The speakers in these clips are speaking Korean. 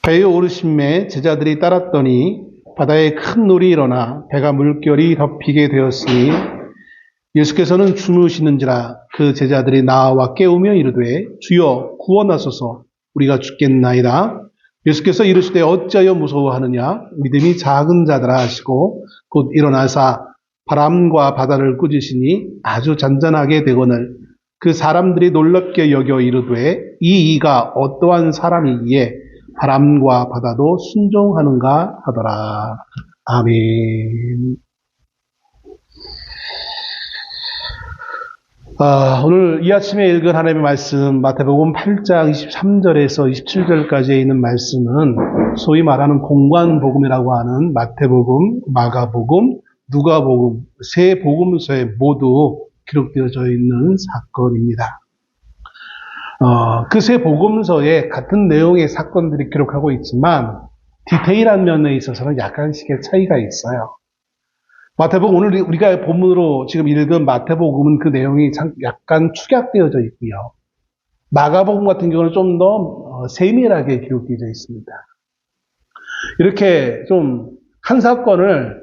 배에 오르심에 제자들이 따랐더니 바다에 큰 놀이 일어나 배가 물결이 덮이게 되었으니 예수께서는 주무시는지라. 그 제자들이 나와 깨우며 이르되 주여 구원하소서, 우리가 죽겠나이다. 예수께서 이르시되 어찌하여 무서워하느냐, 믿음이 작은 자들아 하시고 곧 일어나사 바람과 바다를 꾸짖으시니 아주 잔잔하게 되거늘 그 사람들이 놀랍게 여겨 이르되 이 이가 어떠한 사람이기에 바람과 바다도 순종하는가 하더라. 아멘. 오늘 이 아침에 읽은 하나님의 말씀, 마태복음 8장 23절에서 27절까지에 있는 말씀은 소위 말하는 공관복음이라고 하는 마태복음, 마가복음, 누가복음 세 복음서에 모두 기록되어져 있는 사건입니다. 그 세 복음서에 같은 내용의 사건들이 기록하고 있지만 디테일한 면에 있어서는 약간씩의 차이가 있어요. 마태복음, 오늘 우리가 본문으로 지금 읽은 마태복음은 그 내용이 약간 축약되어져 있고요. 마가복음 같은 경우는 좀 더 세밀하게 기록되어져 있습니다. 이렇게 좀 한 사건을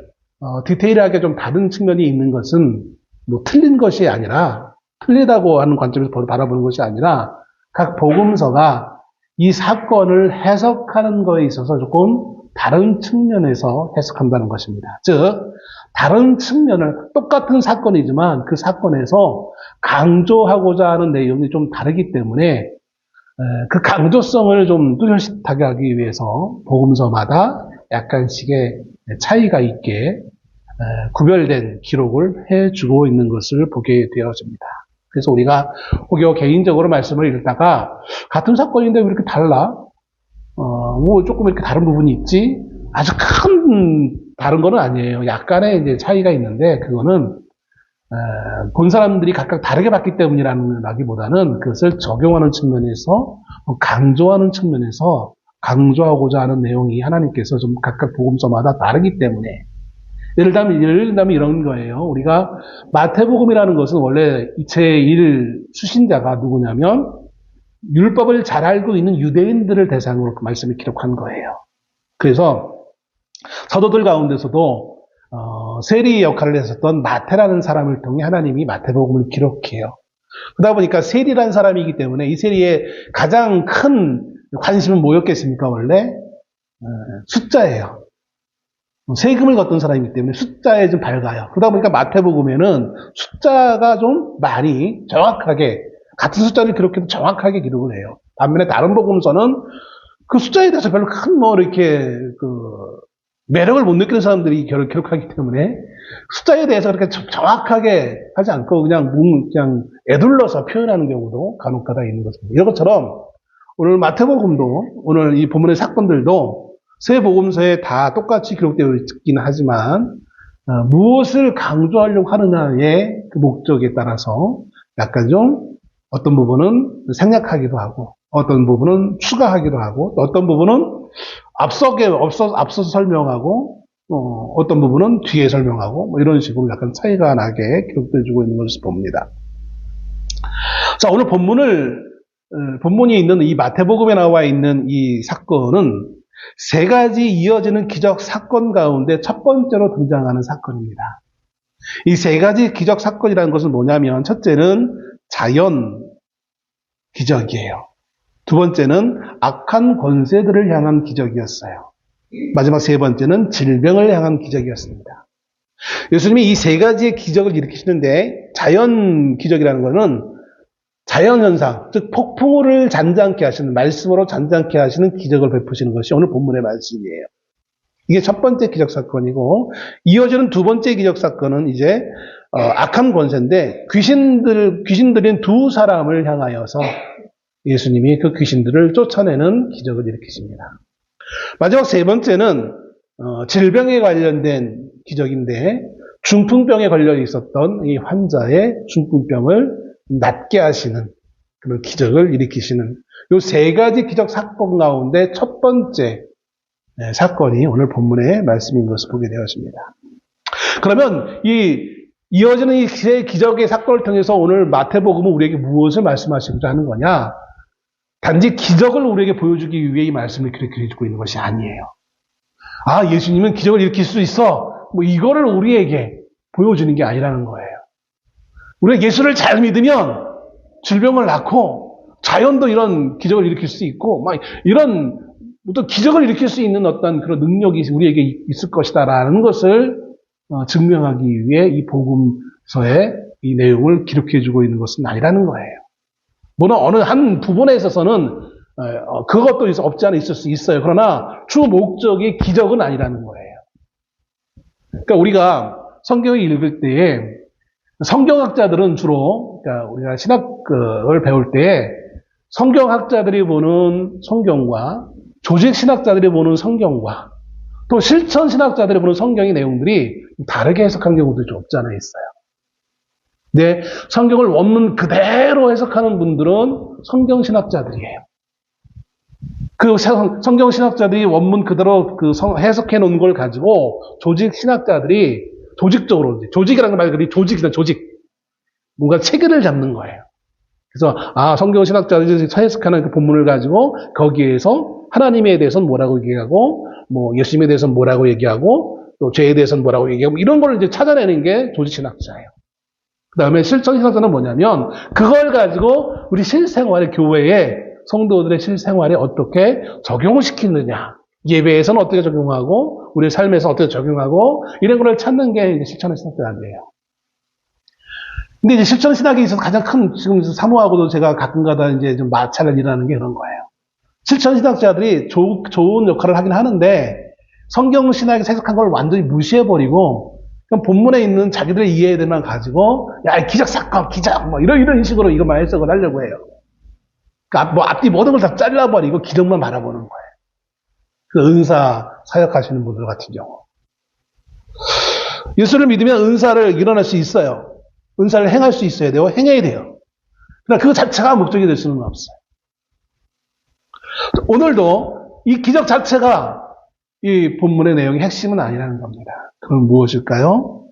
디테일하게 좀 다른 측면이 있는 것은 뭐 틀린 것이 아니라, 틀리다고 하는 관점에서 바라보는 것이 아니라 각 복음서가 이 사건을 해석하는 것에 있어서 조금 다른 측면에서 해석한다는 것입니다. 즉, 다른 측면을, 똑같은 사건이지만 그 사건에서 강조하고자 하는 내용이 좀 다르기 때문에 그 강조성을 좀 뚜렷하게 하기 위해서 복음서마다 약간씩의 차이가 있게 구별된 기록을 해주고 있는 것을 보게 되어집니다. 그래서 우리가 혹여 개인적으로 말씀을 읽다가 같은 사건인데 왜 이렇게 달라? 뭐 조금 이렇게 다른 부분이 있지? 아주 큰 다른 거는 아니에요. 약간의 이제 차이가 있는데 그거는 본 사람들이 각각 다르게 봤기 때문이라기보다는 그것을 적용하는 측면에서, 강조하는 측면에서 강조하고자 하는 내용이 하나님께서 좀 각각 복음서마다 다르기 때문에, 예를 들면 이런 거예요. 우리가 마태복음이라는 것은 원래 제1 수신자가 누구냐면 율법을 잘 알고 있는 유대인들을 대상으로 그 말씀을 기록한 거예요. 그래서 사도들 가운데서도 세리 역할을 했었던 마태라는 사람을 통해 하나님이 마태복음을 기록해요. 그러다 보니까 세리라는 사람이기 때문에 이 세리의 가장 큰 관심은 뭐였겠습니까? 원래 숫자예요. 세금을 걷던 사람이기 때문에 숫자에 좀 밝아요. 그러다 보니까 마태복음에는 숫자가 좀 많이 정확하게, 같은 숫자를 기록해도 정확하게 기록을 해요. 반면에 다른 복음서는 그 숫자에 대해서 별로 큰 이렇게 매력을 못 느끼는 사람들이 기록하기 때문에 숫자에 대해서 그렇게 정확하게 하지 않고 그냥 애둘러서 표현하는 경우도 간혹가다 있는 것입니다. 이런 것처럼 오늘 마태복음도, 오늘 이 본문의 사건들도 세 복음서에 다 똑같이 기록되어 있긴 하지만 무엇을 강조하려고 하느냐의 그 목적에 따라서 약간 좀 어떤 부분은 생략하기도 하고 어떤 부분은 추가하기도 하고 어떤 부분은 앞서서 설명하고 어떤 부분은 뒤에 설명하고 뭐 이런 식으로 약간 차이가 나게 기록되어지고 있는 것을 봅니다. 자, 오늘 본문이 있는 이 마태복음에 나와 있는 이 사건은 세 가지 이어지는 기적 사건 가운데 첫 번째로 등장하는 사건입니다. 이 세 가지 기적 사건이라는 것은 뭐냐면, 첫째는 자연 기적이에요. 두 번째는 악한 권세들을 향한 기적이었어요. 마지막 세 번째는 질병을 향한 기적이었습니다. 예수님이 이 세 가지의 기적을 일으키시는데, 자연 기적이라는 것은 자연현상, 즉 폭풍우를 잔잔케 하시는, 말씀으로 잔잔케 하시는 기적을 베푸시는 것이 오늘 본문의 말씀이에요. 이게 첫 번째 기적 사건이고, 이어지는 두 번째 기적 사건은 이제 악한 권세인데, 귀신들인 두 사람을 향하여서 예수님이 그 귀신들을 쫓아내는 기적을 일으키십니다. 마지막 세 번째는 질병에 관련된 기적인데, 중풍병에 걸려 있었던 이 환자의 중풍병을 낫게 하시는 그런 기적을 일으키시는 이 세 가지 기적 사건 가운데 첫 번째 사건이 오늘 본문의 말씀인 것을 보게 되었습니다. 그러면 이어지는 이 세 기적의 사건을 통해서 오늘 마태복음은 우리에게 무엇을 말씀하시고자 하는 거냐? 단지 기적을 우리에게 보여주기 위해 이 말씀을 그렇게 해주고 있는 것이 아니에요. 아, 예수님은 기적을 일으킬 수 있어. 뭐 이거를 우리에게 보여주는 게 아니라는 거예요. 우리가 예수를 잘 믿으면 질병을 낳고 자연도 이런 기적을 일으킬 수 있고 막 이런 어떤 기적을 일으킬 수 있는 어떤 그런 능력이 우리에게 있을 것이다라는 것을 증명하기 위해 이 복음서의 이 내용을 기록해주고 있는 것은 아니라는 거예요. 물론 어느 한 부분에 있어서는 그것도 없지 않아 있을 수 있어요. 그러나 주 목적이 기적은 아니라는 거예요. 그러니까 우리가 성경을 읽을 때에 성경학자들은 주로 그러니까 우리가 신학을 배울 때에 성경학자들이 보는 성경과 조직 신학자들이 보는 성경과 또 실천 신학자들이 보는 성경의 내용들이 다르게 해석한 경우도 좀 없지 않아 있어요. 네, 성경을 원문 그대로 해석하는 분들은 성경 신학자들이에요. 그 성경 신학자들이 원문 그대로 해석해 놓은 걸 가지고 조직 신학자들이 조직적으로 조직이라는 말 그대로 조직이다 조직 뭔가 체계를 잡는 거예요. 그래서 성경 신학자들이 해석하는 그 본문을 가지고 거기에서 하나님에 대해서는 뭐라고 얘기하고 뭐 예수님에 대해서는 뭐라고 얘기하고 또 죄에 대해서는 뭐라고 얘기하고 이런 걸 이제 찾아내는 게 조직 신학자예요. 그 다음에 실천 신학자는 뭐냐면 그걸 가지고 우리 실생활의 교회에 성도들의 실생활에 어떻게 적용을 시키느냐 예배에서는 어떻게 적용하고 우리의 삶에서 어떻게 적용하고 이런 걸 찾는 게 이제 실천 신학자들이에요. 근데 이제 실천 신학에 있어서 가장 큰 지금 사모하고도 제가 가끔가다 이제 좀 마찰을 일어나는 게 그런 거예요. 실천 신학자들이 좋은 역할을 하긴 하는데 성경 신학에서 해석한 걸 완전히 무시해버리고 그냥 본문에 있는 자기들의 이해들만 가지고 야 기적 사건 기적 뭐 이런 식으로 이것만 해석을 하려고 해요. 그러니까 뭐 앞뒤 모든 걸 다 잘라버리고 기적만 바라보는 거예요. 그 은사 사역하시는 분들 같은 경우 예수를 믿으면 은사를 일어날 수 있어요. 은사를 행할 수 있어야 돼요. 행해야 돼요. 그러나 그 자체가 목적이 될 수는 없어요. 오늘도 이 기적 자체가 이 본문의 내용의 핵심은 아니라는 겁니다. 그건 무엇일까요?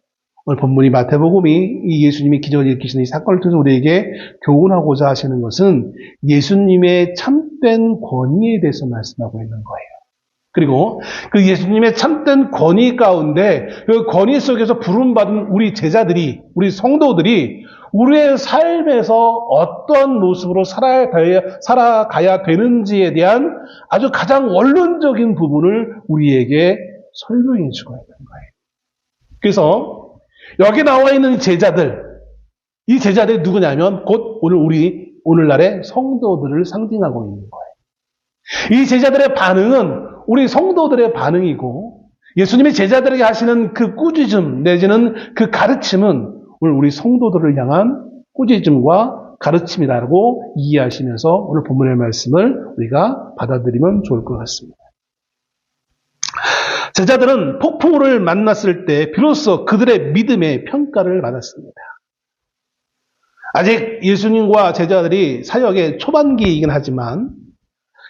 오늘 본문이 마태복음이 이 예수님이 기적을 일으키시는 이 사건을 통해서 우리에게 교훈하고자 하시는 것은 예수님의 참된 권위에 대해서 말씀하고 있는 거예요. 그리고 그 예수님의 참된 권위 가운데 그 권위 속에서 부름받은 우리 제자들이 우리 성도들이 우리의 삶에서 어떤 모습으로 살아가야 되는지에 대한 아주 가장 원론적인 부분을 우리에게 설명해 주고 있는 거예요. 그래서 여기 나와 있는 이 제자들이 누구냐면 곧 오늘날의 성도들을 상징하고 있는 거예요. 이 제자들의 반응은 우리 성도들의 반응이고 예수님이 제자들에게 하시는 그 꾸짖음 내지는 그 가르침은 오늘 우리 성도들을 향한 꾸짖음과 가르침이라고 이해하시면서 오늘 본문의 말씀을 우리가 받아들이면 좋을 것 같습니다. 제자들은 폭풍우를 만났을 때 비로소 그들의 믿음의 평가를 받았습니다. 아직 예수님과 제자들이 사역의 초반기이긴 하지만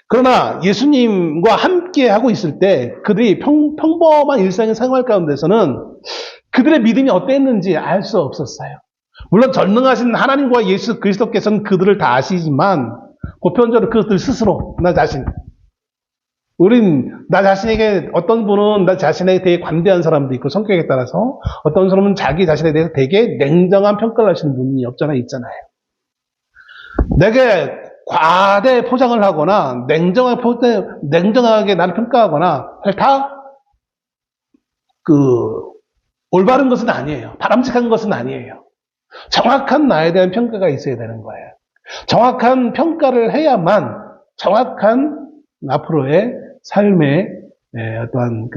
그러나 예수님과 함께 하고 있을 때 그들이 평범한 일상의 생활 가운데서는 그들의 믿음이 어땠는지 알 수 없었어요. 물론 전능하신 하나님과 예수 그리스도께서는 그들을 다 아시지만 보편적으로 그들 스스로 나 자신에게 어떤 분은 나 자신에게 되게 관대한 사람도 있고 성격에 따라서 어떤 사람은 자기 자신에 대해서 되게 냉정한 평가를 하시는 분이 있잖아요. 내게 과대 포장을 하거나 냉정하게 나를 평가하거나 다 올바른 것은 아니에요. 바람직한 것은 아니에요. 정확한 나에 대한 평가가 있어야 되는 거예요. 정확한 평가를 해야만 정확한 앞으로의 삶의 어떠한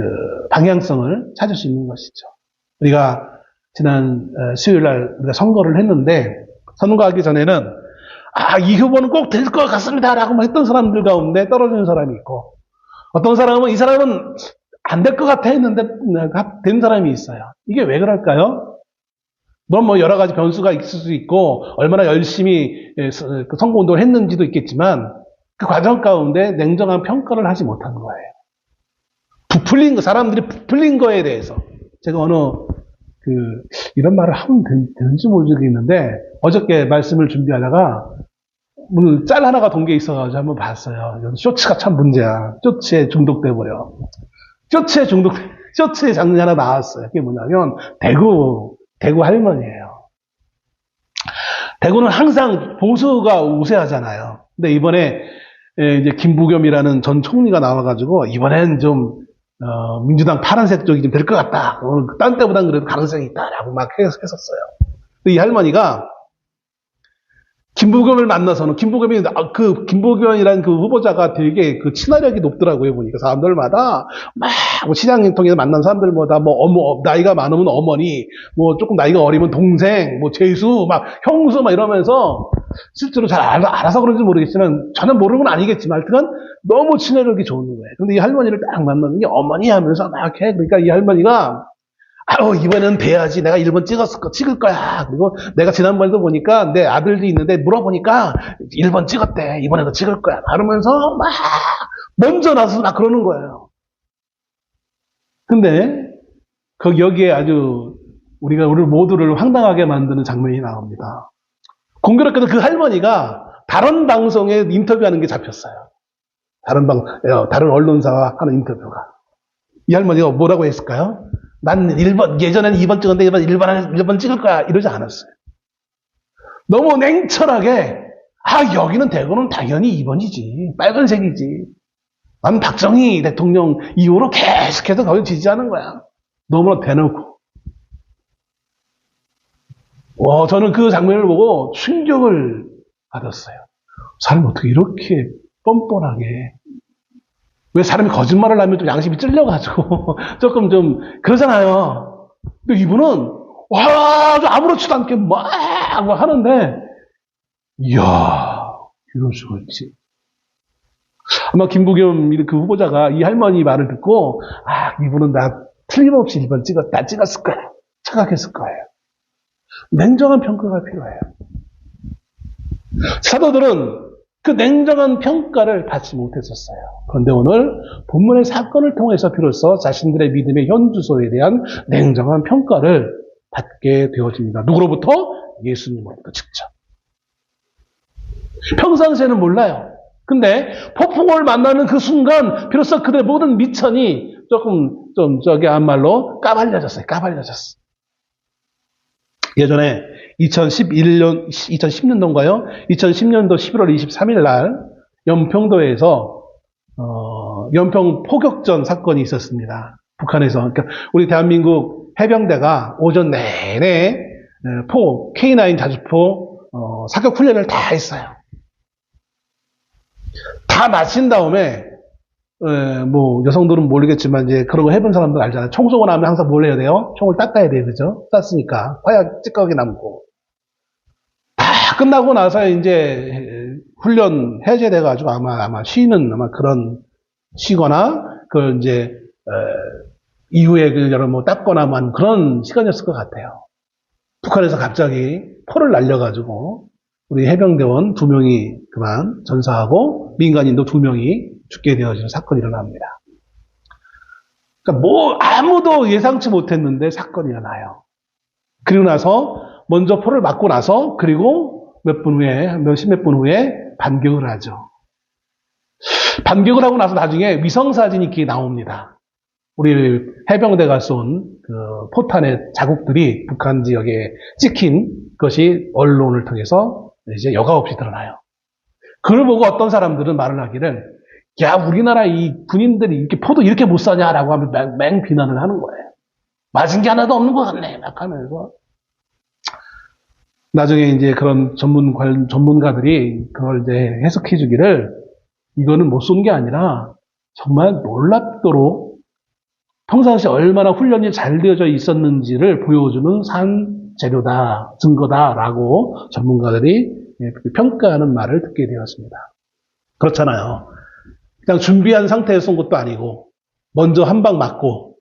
방향성을 찾을 수 있는 것이죠. 우리가 지난 수요일 날 우리가 선거를 했는데 선거하기 전에는 이 후보는 꼭 될 것 같습니다 라고 했던 사람들 가운데 떨어지는 사람이 있고 어떤 사람은 이 사람은 안 될 것 같아 했는데 된 사람이 있어요. 이게 왜 그럴까요? 물론 여러 가지 변수가 있을 수 있고 얼마나 열심히 선거운동을 했는지도 있겠지만 그 과정 가운데 냉정한 평가를 하지 못한 거예요. 사람들이 부풀린 거에 대해서 제가 이런 말을 하면 되는지 모르겠는데 어저께 말씀을 준비하다가 오늘 짤 하나가 동계에 있어가지고 한번 봤어요. 쇼츠가 참 문제야. 쇼츠에 중독돼버려. 쇼츠에 장면이 하나 나왔어요. 그게 뭐냐면, 대구 할머니예요. 대구는 항상 보수가 우세하잖아요. 근데 이번에 이제 김부겸이라는 전 총리가 나와가지고, 이번엔 좀, 민주당 파란색 쪽이 좀 될 것 같다. 오늘 딴 때보단 그래도 가능성이 있다라고 막 했었어요. 근데 이 할머니가 김부겸을 만나서는 김부겸이라는 그 후보자가 되게 그 친화력이 높더라고요. 보니까 사람들마다 막 뭐 시장 통해서 만난 사람들마다 뭐 나이가 많으면 어머니, 뭐 조금 나이가 어리면 동생, 뭐 재수, 막 형수 막 이러면서 실제로 잘 알아서 그런지 모르겠지만 전혀 모르는 건 아니겠지만 하여튼 너무 친화력이 좋은 거예요. 근데 이 할머니를 딱 만났는데 어머니 하면서 막 해. 그러니까 이 할머니가 이번에는 돼야지. 내가 1번 찍을 거야. 그리고 내가 지난번에도 보니까 내 아들도 있는데 물어보니까 1번 찍었대. 이번에도 찍을 거야. 그러면서 막 먼저 나서 막 그러는 거예요. 근데 여기에 아주 우리 모두를 황당하게 만드는 장면이 나옵니다. 공교롭게도 그 할머니가 다른 방송에 인터뷰하는 게 잡혔어요. 다른 언론사와 하는 인터뷰가. 이 할머니가 뭐라고 했을까요? 난 1번, 예전에는 2번 찍었는데 1번 찍을 거야. 이러지 않았어요. 너무 냉철하게, 여기는 대구는 당연히 2번이지. 빨간색이지. 난 박정희 대통령 이후로 계속해서 거기 지지하는 거야. 너무나 대놓고. 저는 그 장면을 보고 충격을 받았어요. 사람이 어떻게 이렇게 뻔뻔하게. 왜 사람이 거짓말을 하면 좀 양심이 찔려가지고 조금 좀 그러잖아요. 근데 이분은 아무렇지도 않게 막 하는데 이야 이럴 수가 있지. 아마 김부겸 그 후보자가 이 할머니 말을 듣고 이분은 나 틀림없이 1번 찍었을 거야 착각했을 거예요. 냉정한 평가가 필요해요. 사도들은 그 냉정한 평가를 받지 못했었어요. 그런데 오늘 본문의 사건을 통해서 비로소 자신들의 믿음의 현주소에 대한 냉정한 평가를 받게 되어집니다. 누구로부터? 예수님으로부터 직접. 평상시에는 몰라요. 근데 폭풍을 만나는 그 순간 비로소 그들의 모든 미천이 조금 한 말로 까발려졌어요. 예전에 2010년도인가요? 2010년도 11월 23일 날 연평도에서 연평 포격전 사건이 있었습니다. 북한에서. 그러니까 우리 대한민국 해병대가 오전 내내 K9 자주포 사격 훈련을 다 했어요. 다 마친 다음에 뭐 여성들은 모르겠지만 이제 그런 거 해본 사람들 알잖아요. 총 쏘고 나면 항상 뭘 해야 돼요? 총을 닦아야 돼요, 그죠? 쐈으니까 화약 찌꺼기 남고. 다 끝나고 나서 이제 훈련 해제돼가지고 아마 쉬는 그런 쉬거나 그 이제 이후에 그 여러 뭐 닦거나 만 그런 시간이었을 것 같아요. 북한에서 갑자기 포를 날려가지고 우리 해병대원 2명이 그만 전사하고 민간인도 2명이 죽게 되어지는 사건이 일어납니다. 그러니까 아무도 예상치 못했는데 사건이 일어나요. 그리고 나서 먼저 포를 맞고 나서 그리고 몇십 분 후에 반격을 하죠. 반격을 하고 나서 나중에 위성사진이 이렇게 나옵니다. 우리 해병대가 쏜 그 포탄의 자국들이 북한 지역에 찍힌 것이 언론을 통해서 이제 여과 없이 드러나요. 그걸 보고 어떤 사람들은 말을 하기를 야, 우리나라 이 군인들이 이렇게 포도 이렇게 못 쏴냐라고 하면 맹 비난을 하는 거예요. 맞은 게 하나도 없는 것 같네, 막 하면서. 나중에 이제 그런 전문가들이 그걸 이제 해석해 주기를 이거는 못 쏜 게 아니라 정말 놀랍도록 평상시 얼마나 훈련이 잘 되어져 있었는지를 보여주는 산재료다, 증거다라고 전문가들이 평가하는 말을 듣게 되었습니다. 그렇잖아요. 그냥 준비한 상태에서 쏜 것도 아니고 먼저 한 방 맞고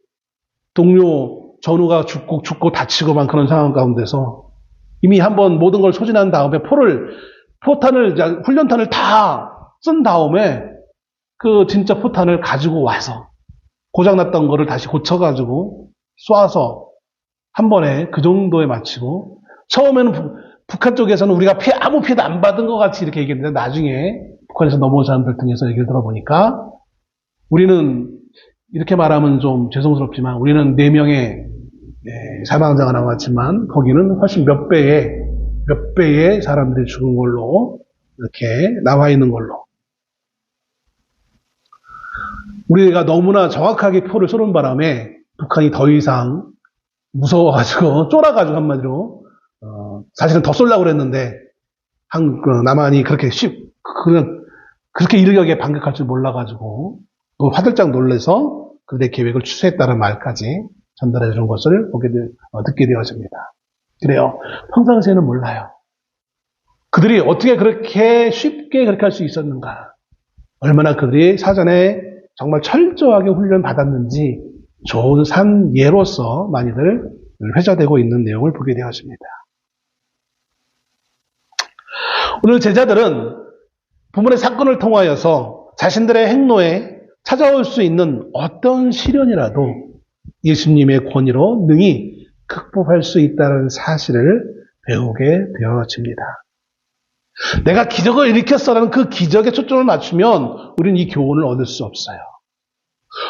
동료 전우가 죽고 다치고만 그런 상황 가운데서 이미 한번 모든 걸 소진한 다음에 훈련탄을 다 쓴 다음에 그 진짜 포탄을 가지고 와서 고장났던 거를 다시 고쳐가지고 쏴서 한 번에 그 정도에 마치고 처음에는 북한 쪽에서는 우리가 아무 피해도 안 받은 것 같이 이렇게 얘기했는데 나중에 북한에서 넘어온 사람들 통해서 얘기를 들어보니까 우리는 이렇게 말하면 좀 죄송스럽지만 우리는 4명의 사망자가 나왔지만 거기는 훨씬 몇 배의 사람들이 죽은 걸로 이렇게 나와 있는 걸로. 우리가 너무나 정확하게 표를 쏘는 바람에 북한이 더 이상 무서워가지고 쫄아가지고 한마디로 사실은 더 쏠려고 그랬는데 남한이 그렇게 일격에 반격할 줄 몰라가지고 또 화들짝 놀라서 그들의 계획을 취소했다는 말까지 전달해 준 것을 듣게 되었습니다. 그래요. 평상시에는 몰라요. 그들이 어떻게 그렇게 쉽게 그렇게 할 수 있었는가. 얼마나 그들이 사전에 정말 철저하게 훈련 받았는지 좋은 산 예로서 많이들 회자되고 있는 내용을 보게 되었습니다. 오늘 제자들은 부모의 사건을 통하여서 자신들의 행로에 찾아올 수 있는 어떤 시련이라도 예수님의 권위로 능히 극복할 수 있다는 사실을 배우게 되어집니다. 내가 기적을 일으켰어라는 그 기적에 초점을 맞추면 우리는 이 교훈을 얻을 수 없어요.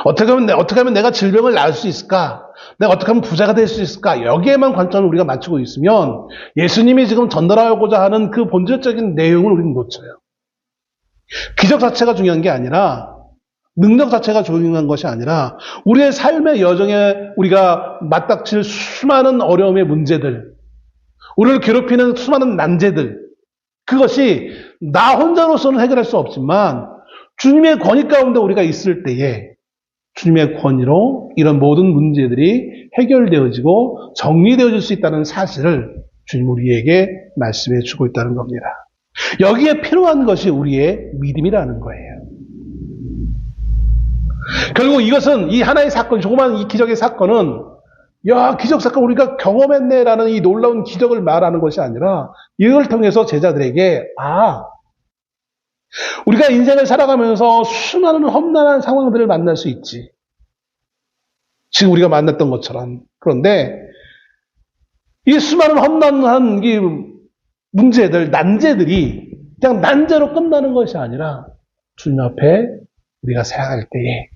어떻게 하면 내가 질병을 나을 수 있을까? 내가 어떻게 하면 부자가 될 수 있을까? 여기에만 관점을 우리가 맞추고 있으면 예수님이 지금 전달하고자 하는 그 본질적인 내용을 우리는 놓쳐요. 기적 자체가 중요한 게 아니라 능력 자체가 중요한 것이 아니라 우리의 삶의 여정에 우리가 맞닥칠 수많은 어려움의 문제들, 우리를 괴롭히는 수많은 난제들, 그것이 나 혼자로서는 해결할 수 없지만 주님의 권위 가운데 우리가 있을 때에 주님의 권위로 이런 모든 문제들이 해결되어지고 정리되어질 수 있다는 사실을 주님 우리에게 말씀해 주고 있다는 겁니다. 여기에 필요한 것이 우리의 믿음이라는 거예요. 결국 이것은 이 하나의 사건, 조그만 이 기적의 사건은 기적 사건 우리가 경험했네라는 이 놀라운 기적을 말하는 것이 아니라 이걸 통해서 제자들에게 우리가 인생을 살아가면서 수많은 험난한 상황들을 만날 수 있지. 지금 우리가 만났던 것처럼. 그런데 이 수많은 험난한 이 문제들, 난제들이 그냥 난제로 끝나는 것이 아니라 주님 앞에 우리가 살아갈 때에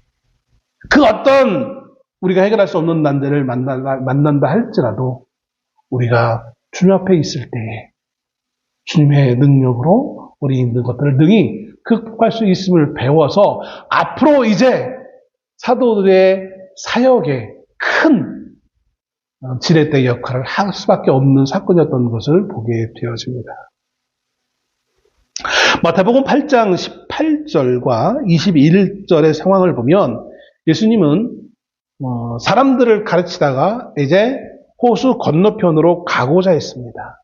그 어떤 우리가 해결할 수 없는 난제를 만난다 할지라도 우리가 주님 앞에 있을 때에 주님의 능력으로 우리 있는 것들을 능히 극복할 수 있음을 배워서 앞으로 이제 사도들의 사역에 큰 지렛대 역할을 할 수밖에 없는 사건이었던 것을 보게 되어집니다. 마태복음 8장 18절과 21절의 상황을 보면 예수님은 사람들을 가르치다가 이제 호수 건너편으로 가고자 했습니다.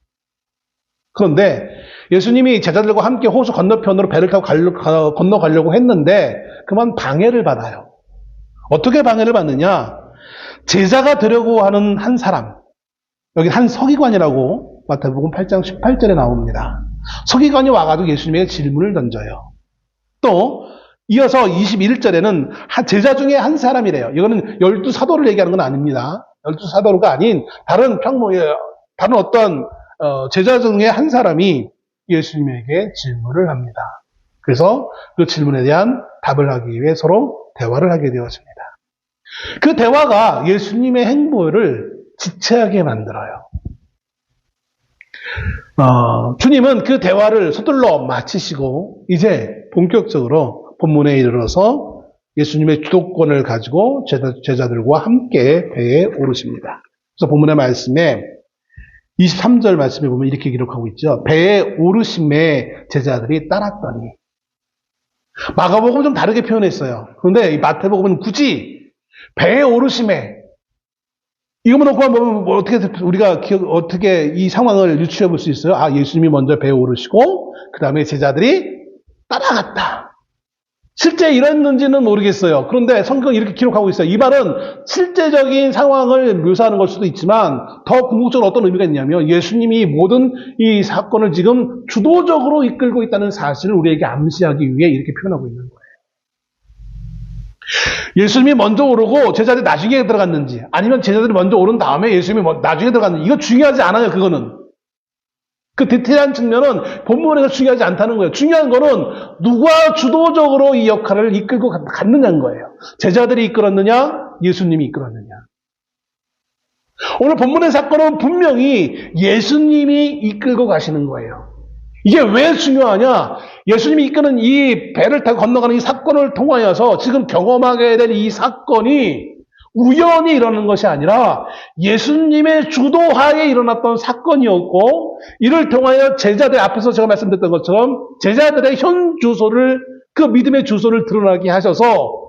그런데 예수님이 제자들과 함께 호수 건너편으로 배를 타고 건너가려고 했는데 그만 방해를 받아요. 어떻게 방해를 받느냐? 제자가 되려고 하는 한 사람, 여기 한 서기관이라고 마태복음 8장 18절에 나옵니다. 서기관이 와가지고 예수님에게 질문을 던져요. 또 이어서 21절에는 제자 중에 한 사람이래요. 이거는 12사도를 얘기하는 건 아닙니다. 12사도가 아닌 다른 어떤 제자 중에 한 사람이 예수님에게 질문을 합니다. 그래서 그 질문에 대한 답을 하기 위해 서로 대화를 하게 되었습니다. 그 대화가 예수님의 행보를 지체하게 만들어요. 주님은 그 대화를 서둘러 마치시고 이제 본격적으로 본문에 이르러서 예수님의 주도권을 가지고 제자들과 함께 배에 오르십니다. 그래서 본문의 말씀에 23절 말씀에 보면 이렇게 기록하고 있죠. 배에 오르심에 제자들이 따랐더니. 마가복음은 좀 다르게 표현했어요. 그런데 이 마태복음은 굳이 배에 오르심에 이거만 놓고 보면 우리가 어떻게 이 상황을 유추해 볼 수 있어요? 예수님이 먼저 배에 오르시고 그 다음에 제자들이 따라갔다. 실제 이랬는지는 모르겠어요. 그런데 성경이 이렇게 기록하고 있어요. 이 말은 실제적인 상황을 묘사하는 걸 수도 있지만 더 궁극적으로 어떤 의미가 있냐면 예수님이 모든 이 사건을 지금 주도적으로 이끌고 있다는 사실을 우리에게 암시하기 위해 이렇게 표현하고 있는 거예요. 예수님이 먼저 오르고 제자들이 나중에 들어갔는지 아니면 제자들이 먼저 오른 다음에 예수님이 나중에 들어갔는지 이거 중요하지 않아요. 그거는. 그 디테일한 측면은 본문에서 중요하지 않다는 거예요. 중요한 거는 누가 주도적으로 이 역할을 이끌고 갔느냐는 거예요. 제자들이 이끌었느냐, 예수님이 이끌었느냐. 오늘 본문의 사건은 분명히 예수님이 이끌고 가시는 거예요. 이게 왜 중요하냐? 예수님이 이끄는 이 배를 타고 건너가는 이 사건을 통하여서 지금 경험하게 될 이 사건이 우연히 일어나는 것이 아니라 예수님의 주도하에 일어났던 사건이었고, 이를 통하여 제자들 앞에서 제가 말씀드렸던 것처럼 제자들의 현 주소를, 그 믿음의 주소를 드러나게 하셔서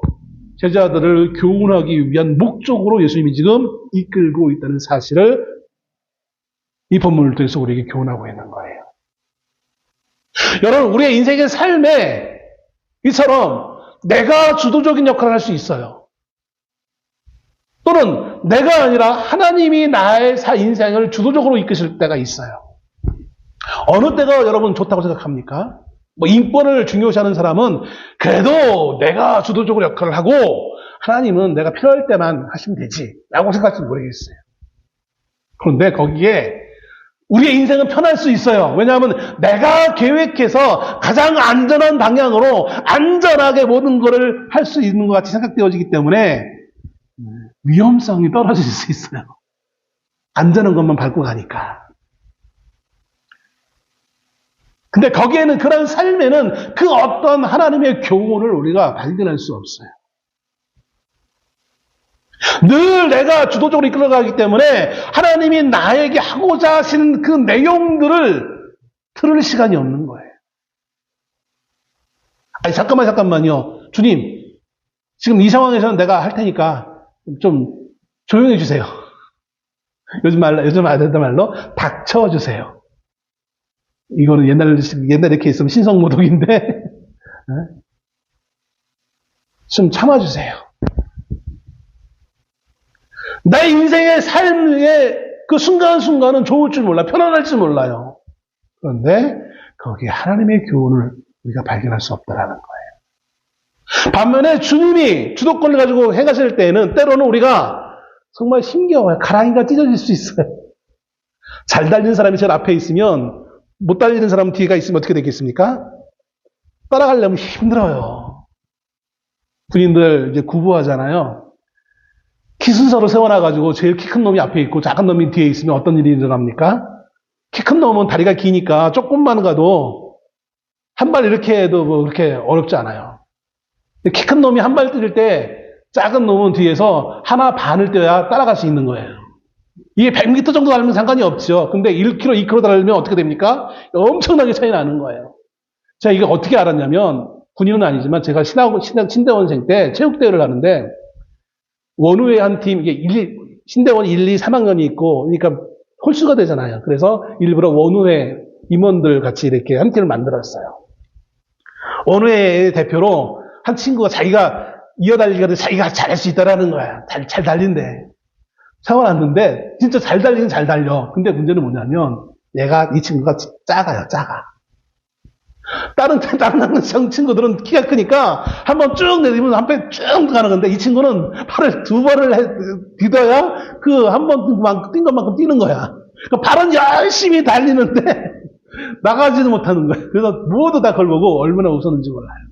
제자들을 교훈하기 위한 목적으로 예수님이 지금 이끌고 있다는 사실을 이 본문을 통해서 우리에게 교훈하고 있는 거예요. 여러분, 우리의 인생의 삶에 이처럼 내가 주도적인 역할을 할 수 있어요. 또는 내가 아니라 하나님이 나의 인생을 주도적으로 이끄실 때가 있어요. 어느 때가 여러분 좋다고 생각합니까? 인권을 중요시하는 사람은 그래도 내가 주도적으로 역할을 하고 하나님은 내가 필요할 때만 하시면 되지 라고 생각할지 모르겠어요. 그런데 거기에 우리의 인생은 편할 수 있어요. 왜냐하면 내가 계획해서 가장 안전한 방향으로 안전하게 모든 것을 할 수 있는 것 같이 생각되어지기 때문에 위험성이 떨어질 수 있어요. 안전한 것만 밟고 가니까. 근데 거기에는, 그런 삶에는 그 어떤 하나님의 교훈을 우리가 발견할 수 없어요. 늘 내가 주도적으로 이끌어가기 때문에 하나님이 나에게 하고자 하시는 그 내용들을 들을 시간이 없는 거예요. 아니, 잠깐만요. 주님, 지금 이 상황에서는 내가 할 테니까 좀 조용히 해주세요. 요즘 말로 닥쳐주세요. 이거는 옛날에 이렇게 있으면 신성모독인데 좀 참아주세요. 내 인생의 삶의 그 순간순간은 좋을 줄 몰라, 편안할 줄 몰라요. 그런데 거기에 하나님의 교훈을 우리가 발견할 수 없다라는 거예요. 반면에 주님이 주도권을 가지고 행하실 때에는 때로는 우리가 정말 힘겨워요. 가랑이가 찢어질 수 있어요. 잘 달리는 사람이 제일 앞에 있으면 못 달리는 사람 뒤에가 있으면 어떻게 되겠습니까? 따라가려면 힘들어요. 군인들 이제 구부하잖아요. 키 순서로 세워놔가지고 제일 키 큰 놈이 앞에 있고 작은 놈이 뒤에 있으면 어떤 일이 일어납니까? 키 큰 놈은 다리가 기니까 조금만 가도 한 발 이렇게 해도 뭐 그렇게 어렵지 않아요. 키 큰 놈이 한 발 뛸 때 작은 놈은 뒤에서 하나 반을 뛰어야 따라갈 수 있는 거예요. 이게 100m 정도 달리면 상관이 없죠. 근데 1km, 2km 달리면 어떻게 됩니까? 엄청나게 차이 나는 거예요. 제가 이거 어떻게 알았냐면, 군인은 아니지만 제가 신대원생 때 체육대회를 하는데, 원우회 한 팀, 이게 신대원 1, 2, 3학년이 있고, 그러니까 홀수가 되잖아요. 그래서 일부러 원우회 임원들 같이 이렇게 한 팀을 만들었어요. 원우회 대표로 한 친구가 자기가 이어달리기가 자기가 잘할 수 있다라는 거야. 잘 달린대. 세워놨는데 진짜 잘 달리긴 잘 달려. 근데 문제는 뭐냐면 이 친구가 작아요. 작아. 다른 친구들은 키가 크니까 한번 쭉 내리면 한 배 쭉 가는 건데 이 친구는 팔을 두 번을 디뎌야 그 한 번 뛴 것만큼 뛰는 거야. 그러니까 발은 열심히 달리는데 나가지도 못하는 거야. 그래서 모두 다 그걸 보고 얼마나 웃었는지 몰라요.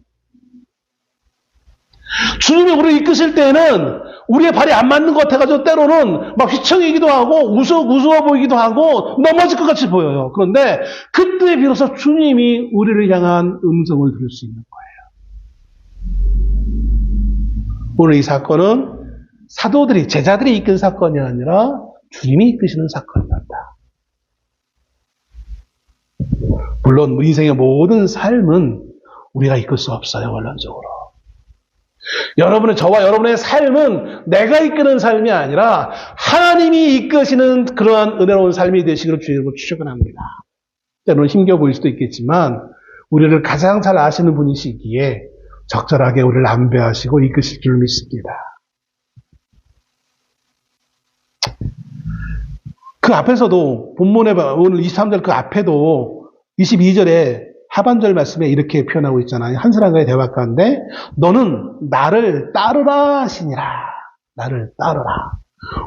주님이 우리를 이끄실 때에는 우리의 발이 안 맞는 것 같아가지고 때로는 막 휘청이기도 하고 우스워 보이기도 하고 넘어질 것 같이 보여요. 그런데 그때 비로소 주님이 우리를 향한 음성을 들을 수 있는 거예요. 오늘 이 사건은 제자들이 이끈 사건이 아니라 주님이 이끄시는 사건이었다. 물론 인생의 모든 삶은 우리가 이끌 수 없어요. 원론적으로. 저와 여러분의 삶은 내가 이끄는 삶이 아니라 하나님이 이끄시는 그러한 은혜로운 삶이 되시기를 주님으로 축원합니다. 때로는 힘겨워 보일 수도 있겠지만 우리를 가장 잘 아시는 분이시기에 적절하게 우리를 안배하시고 이끄실 줄 믿습니다. 그 앞에서도 본문에 오늘 23절 그 앞에도 22절에 하반절 말씀에 이렇게 표현하고 있잖아요. 한 사람과의 대화 가운데 너는 나를 따르라 하시니라. 나를 따르라.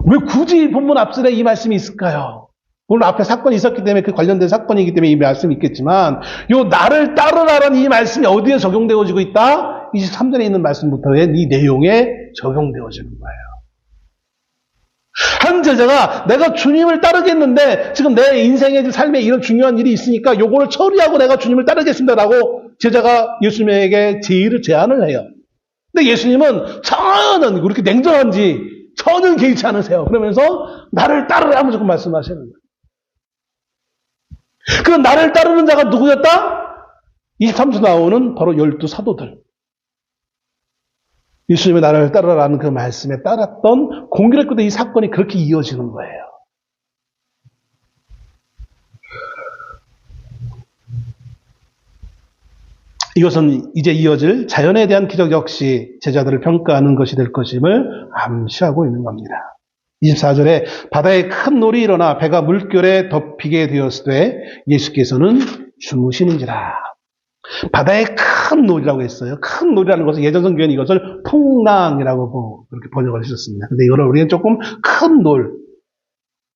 왜 굳이 본문 앞절에 이 말씀이 있을까요? 물론 앞에 사건이 있었기 때문에 그 관련된 사건이기 때문에 이 말씀이 있겠지만 요 나를 따르라는 이 말씀이 어디에 적용되어지고 있다? 23절에 있는 말씀부터의 이 내용에 적용되어지는 거예요. 한 제자가 내가 주님을 따르겠는데 지금 내 인생의 삶에 이런 중요한 일이 있으니까 요거를 처리하고 내가 주님을 따르겠습니다라고 제자가 예수님에게 제안을 해요. 근데 예수님은 전혀 그렇게 냉정한지 전혀 개의치 않으세요. 그러면서 나를 따르라 무조건 말씀하시는 거예요. 그 나를 따르는 자가 누구였다? 23절 나오는 바로 12 사도들. 예수님의 나를 따르라는 그 말씀에 따랐던 공교롭게도 이 사건이 그렇게 이어지는 거예요. 이것은 이제 이어질 자연에 대한 기적 역시 제자들을 평가하는 것이 될 것임을 암시하고 있는 겁니다. 24절에 바다에 큰 놀이 일어나 배가 물결에 덮이게 되었을 때 예수께서는 주무시는지라. 바다에 큰 놀이라고 했어요. 큰 놀이라는 것은 예전 성경에는 이것을 풍랑이라고 그렇게 번역을 하셨습니다. 근데 이거를 우리는 조금 큰 놀,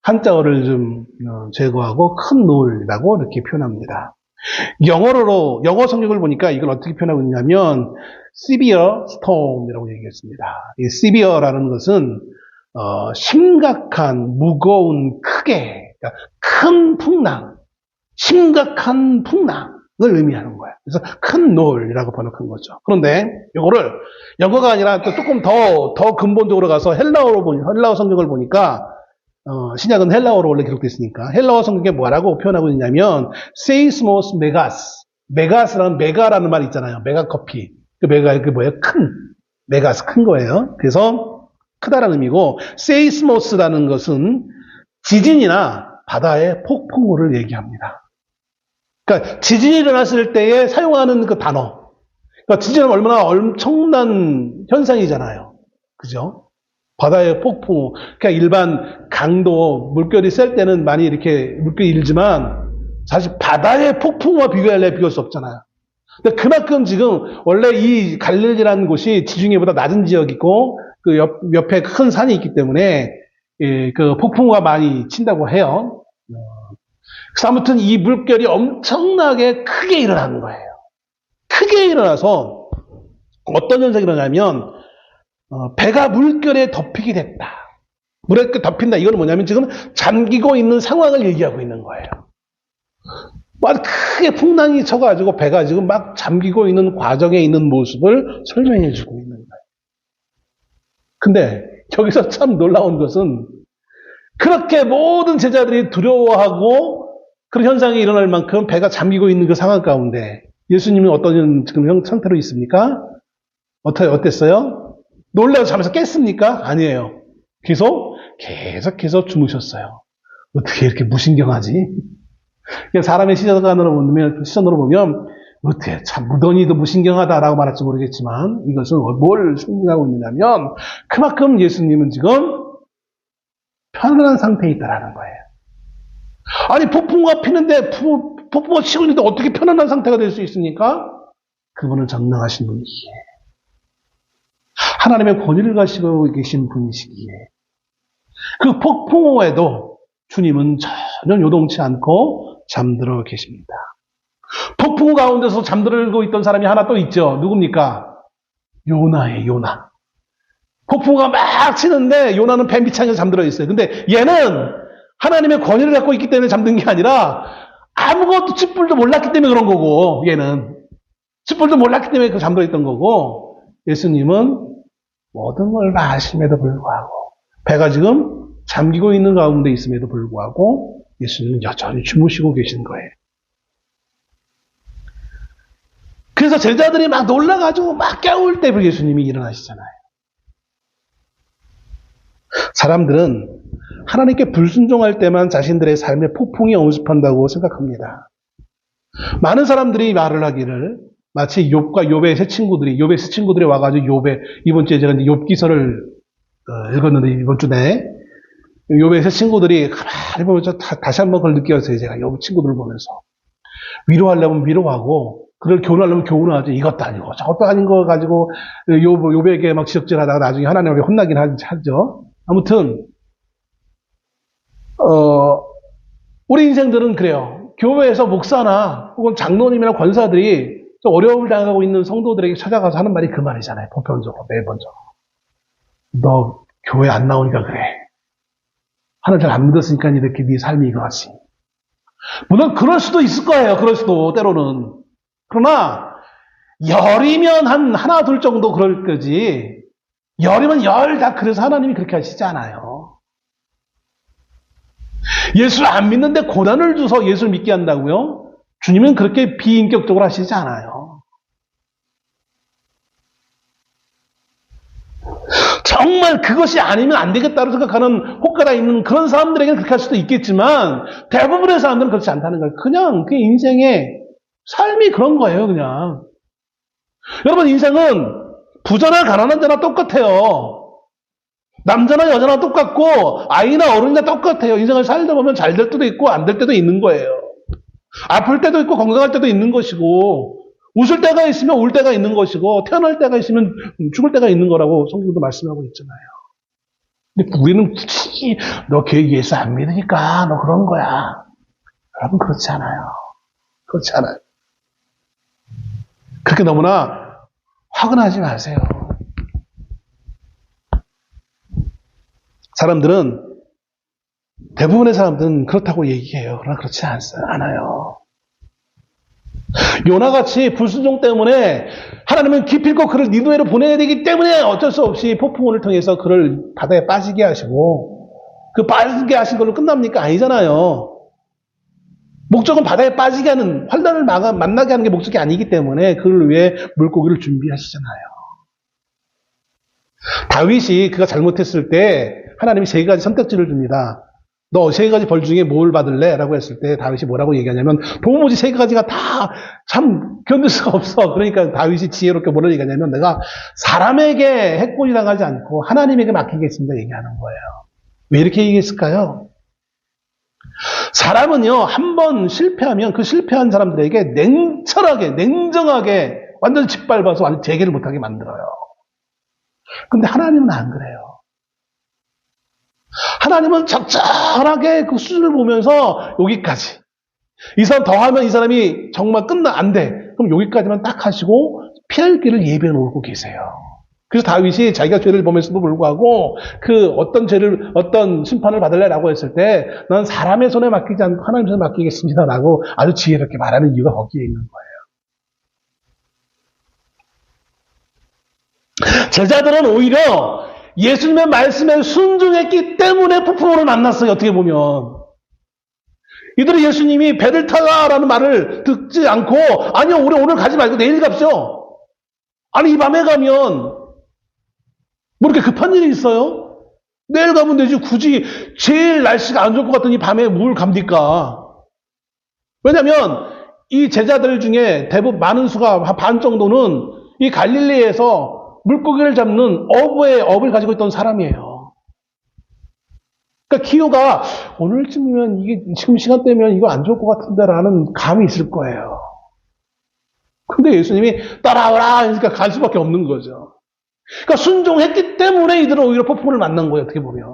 한자어를 좀 제거하고 큰 놀이라고 이렇게 표현합니다. 영어 성경을 보니까 이걸 어떻게 표현하고 있냐면 severe storm이라고 얘기했습니다. 이 severe라는 것은 심각한, 무거운, 크게, 그러니까 큰 풍랑, 심각한 풍랑을 의미하는 거예요. 그래서 큰 놀이라고 번역한 거죠. 그런데 이거를 영어가 아니라 또 조금 더 근본적으로 가서 헬라어 성경을 보니까 신약은 헬라어로 원래 기록되어 있으니까 헬라어 성경에 뭐라고 표현하고 있냐면 세이스모스 메가스, 메가스라는 메가라는 말이 있잖아요. 메가 커피. 그 메가 그 뭐예요? 큰 메가스 큰 거예요. 그래서 크다라는 의미고 세이스모스라는 것은 지진이나 바다의 폭풍우를 얘기합니다. 그러니까 지진이 일어났을 때에 사용하는 그 단어. 그러니까 지진은 얼마나 엄청난 현상이잖아요. 그죠? 바다의 폭풍우. 그러니까 일반 강도, 물결이 셀 때는 많이 이렇게 물결이 일지만 사실 바다의 폭풍우와 비교할 수 없잖아요. 근데 그만큼 지금 원래 이 갈릴리라는 곳이 지중해보다 낮은 지역이고 그 옆에 큰 산이 있기 때문에 그 폭풍우가 많이 친다고 해요. 그래서 아무튼 이 물결이 엄청나게 크게 일어나는 거예요. 크게 일어나서 어떤 현상이 일어나냐면 배가 물결에 덮이게 됐다. 물에 덮인다. 이건 뭐냐면 지금 잠기고 있는 상황을 얘기하고 있는 거예요. 막 크게 풍랑이 쳐가지고 배가 지금 막 잠기고 있는 과정에 있는 모습을 설명해 주고 있는 거예요. 근데 여기서 참 놀라운 것은 그렇게 모든 제자들이 두려워하고 그런 현상이 일어날 만큼 배가 잠기고 있는 그 상황 가운데 예수님은 어떤 지금 상태로 있습니까? 어땠어요? 놀라서 잠에서 깼습니까? 아니에요. 계속해서 주무셨어요. 어떻게 이렇게 무신경하지? 사람의 시선으로 보면 어떻게 참 무던히도 무신경하다라고 말할지 모르겠지만 이것은 뭘 상징하고 있느냐면 그만큼 예수님은 지금 편안한 상태에 있다라는 거예요. 아니 폭풍우가 피는데 폭풍우가 치고 있는데 어떻게 편안한 상태가 될 수 있습니까? 그분은 전능하신 분이시기에 하나님의 권위를 가지고 계신 분이시기에 그 폭풍우에도 주님은 전혀 요동치 않고 잠들어 계십니다. 폭풍우 가운데서 잠들고 있던 사람이 하나 또 있죠. 누굽니까? 요나예요. 요나. 폭풍우가 막 치는데 요나는 배 밑창에서 잠들어 있어요. 근데 얘는 하나님의 권위를 갖고 있기 때문에 잠든 게 아니라 아무것도 쥐뿔도 몰랐기 때문에 그런 거고 얘는 쥐뿔도 몰랐기 때문에 잠들어 있던 거고 예수님은 모든 걸 다 아심에도 불구하고 배가 지금 잠기고 있는 가운데 있음에도 불구하고 예수님은 여전히 주무시고 계신 거예요. 그래서 제자들이 막 놀라가지고 막 깨울 때 예수님이 일어나시잖아요. 사람들은 하나님께 불순종할 때만 자신들의 삶에 폭풍이 엄습한다고 생각합니다. 많은 사람들이 말을 하기를 마치 욥과 욥의 세 친구들이 와가지고 욥의 이번 주에 제가 욥기서를 읽었는데 이번 주 내에 욥의 세 친구들이 가만히 보면서 다시 한번 그걸 느꼈어요. 제가 욥 친구들을 보면서 위로하려면 위로하고 그를 교훈하려면 교훈하지 이것도 아니고 저것도 아닌 거 가지고 욥에게 막 지적질하다가 나중에 하나님에게 혼나긴 하죠. 아무튼 우리 인생들은 그래요. 교회에서 목사나 혹은 장로님이나 권사들이 좀 어려움을 당하고 있는 성도들에게 찾아가서 하는 말이 그 말이잖아요. 보편적으로, 매번적으로. 너 교회 안 나오니까 그래. 하나님 잘 안 믿었으니까 이렇게 네 삶이 이거지. 물론 그럴 수도 있을 거예요. 그럴 수도 때로는. 그러나 열이면 한 하나 둘 정도 그럴 거지. 열이면 열 다 그래서 하나님이 그렇게 하시지 않아요. 예수를 안 믿는데 고난을 줘서 예수를 믿게 한다고요? 주님은 그렇게 비인격적으로 하시지 않아요. 정말 그것이 아니면 안 되겠다고 생각하는 혹가다 있는 그런 사람들에게는 그렇게 할 수도 있겠지만 대부분의 사람들은 그렇지 않다는 거예요. 그냥 그 인생의 삶이 그런 거예요. 그냥. 여러분 인생은 부자나 가난한 자나 똑같아요. 남자나 여자나 똑같고 아이나 어른이나 똑같아요. 인생을 살다 보면 잘 될 때도 있고 안 될 때도 있는 거예요. 아플 때도 있고 건강할 때도 있는 것이고 웃을 때가 있으면 울 때가 있는 것이고 태어날 때가 있으면 죽을 때가 있는 거라고 성경도 말씀하고 있잖아요. 근데 우리는 굳이 너 교회 예수 안 믿으니까 너 그런 거야. 여러분 그렇지 않아요. 그렇지 않아요. 그렇게 너무나 화근하지 마세요. 대부분의 사람들은 그렇다고 얘기해요. 그러나 그렇지 않아요. 요나같이 불순종 때문에 하나님은 기필코 그를 니느웨로 보내야 되기 때문에 어쩔 수 없이 폭풍우를 통해서 그를 바다에 빠지게 하시고 그 빠지게 하신 걸로 끝납니까? 아니잖아요. 목적은 바다에 빠지게 하는 환난을 만나게 하는 게 목적이 아니기 때문에 그를 위해 물고기를 준비하시잖아요. 다윗이 그가 잘못했을 때 하나님이 3가지 선택지를 줍니다. 너 3가지 벌 중에 뭘 받을래? 라고 했을 때 다윗이 뭐라고 얘기하냐면 도무지 3가지가 다 참 견딜 수가 없어. 그러니까 다윗이 지혜롭게 뭐라고 얘기하냐면 내가 사람에게 해코지 당하지 않고 하나님에게 맡기겠습니다. 얘기하는 거예요. 왜 이렇게 얘기했을까요? 사람은요, 한 번 실패하면 그 실패한 사람들에게 냉철하게, 냉정하게 완전 짓밟아서 완전 재개를 못하게 만들어요. 근데 하나님은 안 그래요. 하나님은 적절하게 그 수준을 보면서 여기까지. 이 사람 더 하면 이 사람이 정말 안 돼. 그럼 여기까지만 딱 하시고 피할 길을 예비해 놓고 계세요. 그래서 다윗이 자기가 죄를 범했음에도 불구하고 그 어떤 심판을 받을래라고 했을 때 난 사람의 손에 맡기지 않고 하나님 손에 맡기겠습니다라고 아주 지혜롭게 말하는 이유가 거기에 있는 거예요. 제자들은 오히려 예수님의 말씀에 순종했기 때문에 폭풍우를 만났어요. 어떻게 보면. 이들이 예수님이 배를 타라라는 말을 듣지 않고 아니요 우리 오늘 가지 말고 내일 갑시오. 아니 이 밤에 가면 뭐 이렇게 급한 일이 있어요? 내일 가면 되지. 굳이 제일 날씨가 안 좋을 것 같더니 밤에 뭘 갑니까? 왜냐하면 이 제자들 중에 대부분 많은 수가 반 정도는 이 갈릴리에서 물고기를 잡는 업을 가지고 있던 사람이에요. 그러니까 기호가 오늘쯤이면 이게 지금 시간대면 이거 안 좋을 것 같은데라는 감이 있을 거예요. 근데 예수님이 따라오라 하니까 갈 수밖에 없는 거죠. 그러니까 순종했기 때문에 이들은 오히려 폭풍을 만난 거예요. 어떻게 보면.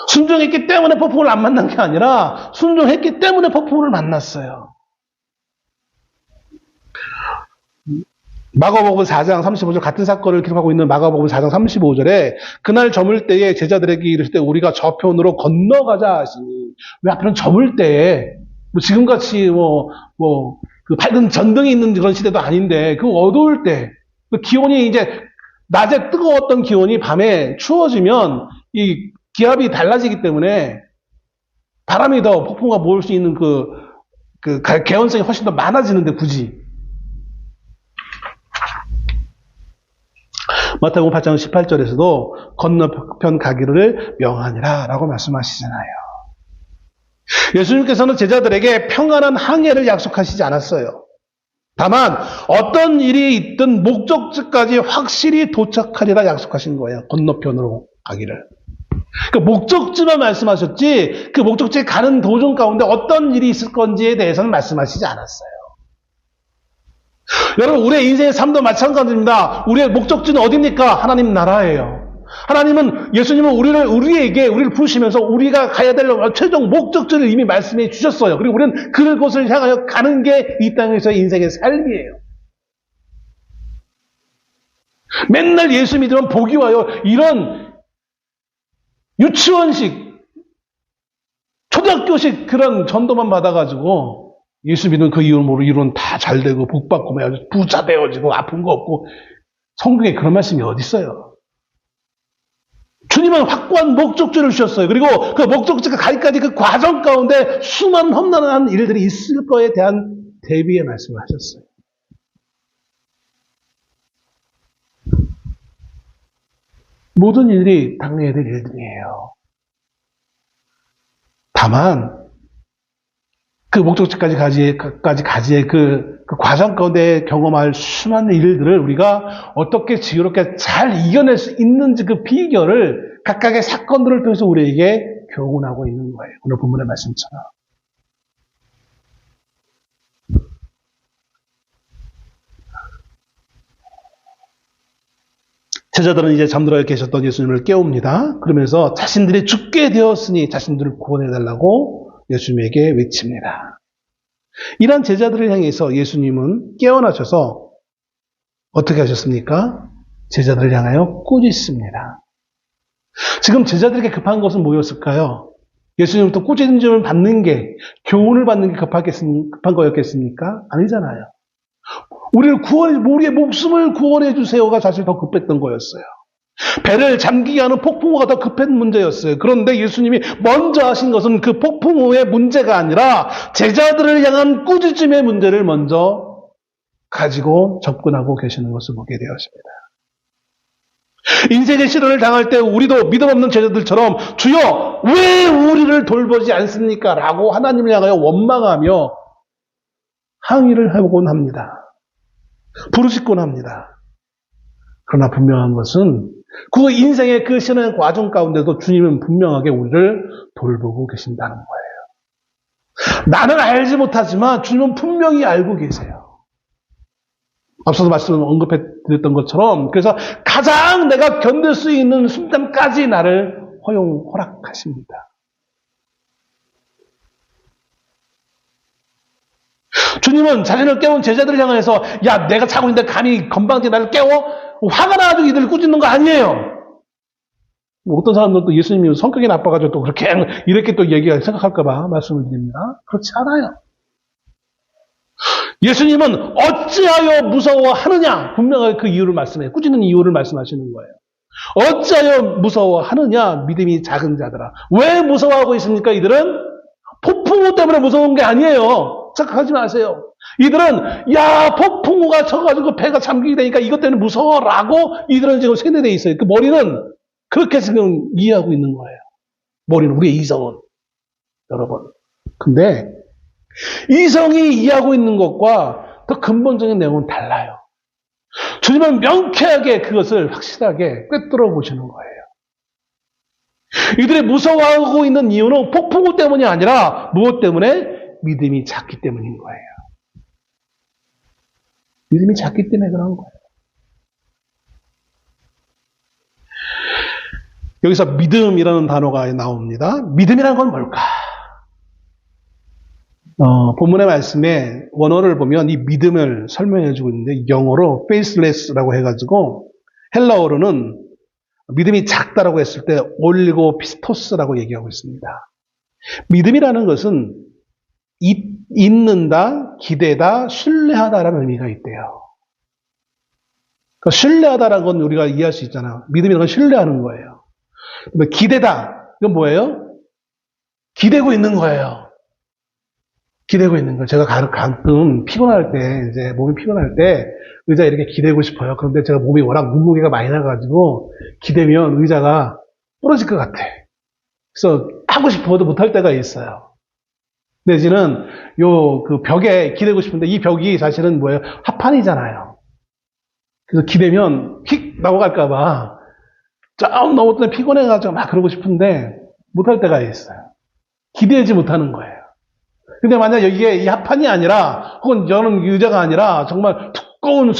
순종했기 때문에 폭풍을 안 만난 게 아니라 순종했기 때문에 폭풍을 만났어요. 마가복음 4장 35절 같은 사건을 기록하고 있는 마가복음 4장 35절에 그날 저물 때에 제자들에게 이르실 때 우리가 저편으로 건너가자 하시니 왜 하필은 저물 때에 뭐 지금같이 그 밝은 전등이 있는 그런 시대도 아닌데 그 어두울 때 그 기온이 이제 낮에 뜨거웠던 기온이 밤에 추워지면 이 기압이 달라지기 때문에 바람이 더 폭풍과 모을 수 있는 그 개연성이 훨씬 더 많아지는데 굳이 마태복음 8장 18절에서도 건너편 가기를 명하니라 라고 말씀하시잖아요. 예수님께서는 제자들에게 평안한 항해를 약속하시지 않았어요. 다만 어떤 일이 있든 목적지까지 확실히 도착하리라 약속하신 거예요. 건너편으로 가기를. 그 목적지만 말씀하셨지 그 목적지에 가는 도중 가운데 어떤 일이 있을 건지에 대해서는 말씀하시지 않았어요. 여러분 우리의 인생의 삶도 마찬가지입니다. 우리의 목적지는 어디입니까? 하나님 나라예요. 하나님은, 예수님은 우리를 부르시면서 우리가 가야 될 최종 목적지를 이미 말씀해 주셨어요. 그리고 우리는 그곳을 향하여 가는 게 이 땅에서의 인생의 삶이에요. 맨날 예수 믿으면 복이 와요. 이런 유치원식, 초등학교식 그런 전도만 받아가지고 예수 믿는 그 이유로 이론 다 잘되고 복받고 부자 되어지고 아픈 거 없고, 성경에 그런 말씀이 어디 있어요? 주님은 확고한 목적지를 주셨어요. 그리고 그 목적지가 가기까지 그 과정 가운데 수많은 험난한 일들이 있을 거에 대한 대비의 말씀을 하셨어요. 모든 일들이 당해야 될 일들이에요. 다만 그 목적지까지 가지의 그 과정 가운데 경험할 수많은 일들을 우리가 어떻게 지혜롭게 잘 이겨낼 수 있는지 그 비결을 각각의 사건들을 통해서 우리에게 교훈하고 있는 거예요. 오늘 본문의 말씀처럼. 제자들은 이제 잠들어 계셨던 예수님을 깨웁니다. 그러면서 자신들이 죽게 되었으니 자신들을 구원해달라고 예수님에게 외칩니다. 이런 제자들을 향해서 예수님은 깨어나셔서 어떻게 하셨습니까? 제자들을 향하여 꾸짖습니다. 지금 제자들에게 급한 것은 뭐였을까요? 예수님부터 꾸짖음을 받는 게, 교훈을 받는 게 급한 거였겠습니까? 아니잖아요. 우리의 목숨을 구원해 주세요가 사실 더 급했던 거였어요. 배를 잠기게 하는 폭풍우가 더 급한 문제였어요. 그런데 예수님이 먼저 하신 것은 그 폭풍우의 문제가 아니라 제자들을 향한 꾸짖음의 문제를 먼저 가지고 접근하고 계시는 것을 보게 되었습니다. 인생의 시련을 당할 때 우리도 믿음 없는 제자들처럼 주여 왜 우리를 돌보지 않습니까? 라고 하나님을 향하여 원망하며 항의를 해보곤 합니다. 부르짖곤 합니다. 그러나 분명한 것은 그 인생의 그 신의 과정 가운데도 주님은 분명하게 우리를 돌보고 계신다는 거예요. 나는 알지 못하지만 주님은 분명히 알고 계세요. 앞서서 언급해 드렸던 것처럼, 그래서 가장 내가 견딜 수 있는 순간까지 나를 허락하십니다. 주님은 자신을 깨운 제자들을 향해서 야, 내가 자고 있는데 감히 건방지게 나를 깨워? 화가 나가지고 이들을 꾸짖는 거 아니에요. 어떤 사람들은 또 예수님이 성격이 나빠가지고 또 그렇게 이렇게 또 생각할까봐 말씀을 드립니다. 그렇지 않아요. 예수님은 어찌하여 무서워하느냐, 분명하게 그 이유를 말씀해요. 꾸짖는 이유를 말씀하시는 거예요. 어찌하여 무서워하느냐, 믿음이 작은 자들아. 왜 무서워하고 있습니까? 이들은 폭풍우 때문에 무서운 게 아니에요. 착각하지 마세요. 이들은 야, 폭풍우가 쳐가지고 배가 잠기게 되니까 이것 때문에 무서워라고 이들은 지금 세뇌되어 있어요. 그 머리는 그렇게 지금 이해하고 있는 거예요. 머리는, 우리의 이성은. 여러분. 근데 이성이 이해하고 있는 것과 더 근본적인 내용은 달라요. 주님은 명쾌하게 그것을 확실하게 꿰뚫어 보시는 거예요. 이들이 무서워하고 있는 이유는 폭풍우 때문이 아니라 무엇 때문에? 믿음이 작기 때문인 거예요. 믿음이 작기 때문에 그런 거예요. 여기서 믿음이라는 단어가 나옵니다. 믿음이라는 건 뭘까? 본문의 말씀에 원어를 보면 이 믿음을 설명해 주고 있는데, 영어로 faithless라고 해가지고 헬라어로는 믿음이 작다라고 했을 때 올리고 피스토스라고 얘기하고 있습니다. 믿음이라는 것은 있는다, 기대다, 신뢰하다라는 의미가 있대요. 그러니까 신뢰하다라는 건 우리가 이해할 수 있잖아요. 믿음이라는 건 신뢰하는 거예요. 기대다, 이건 뭐예요? 기대고 있는 거예요. 기대고 있는 거예요. 제가 가끔 피곤할 때, 이제 몸이 피곤할 때 의자에 이렇게 기대고 싶어요. 그런데 제가 몸이 워낙 몸무게가 많이 나가지고 기대면 의자가 부러질 것 같아. 그래서 하고 싶어도 못할 때가 있어요. 내지는 그 벽에 기대고 싶은데 이 벽이 사실은 뭐예요? 합판이잖아요. 그래서 기대면 휙 나고갈까봐 좀 너무 피곤해가지고 막 그러고 싶은데 못할 때가 있어요. 기대하지 못하는 거예요. 근데 만약 여기에 이 합판이 아니라, 혹은 저는 의자가 아니라 정말 두꺼운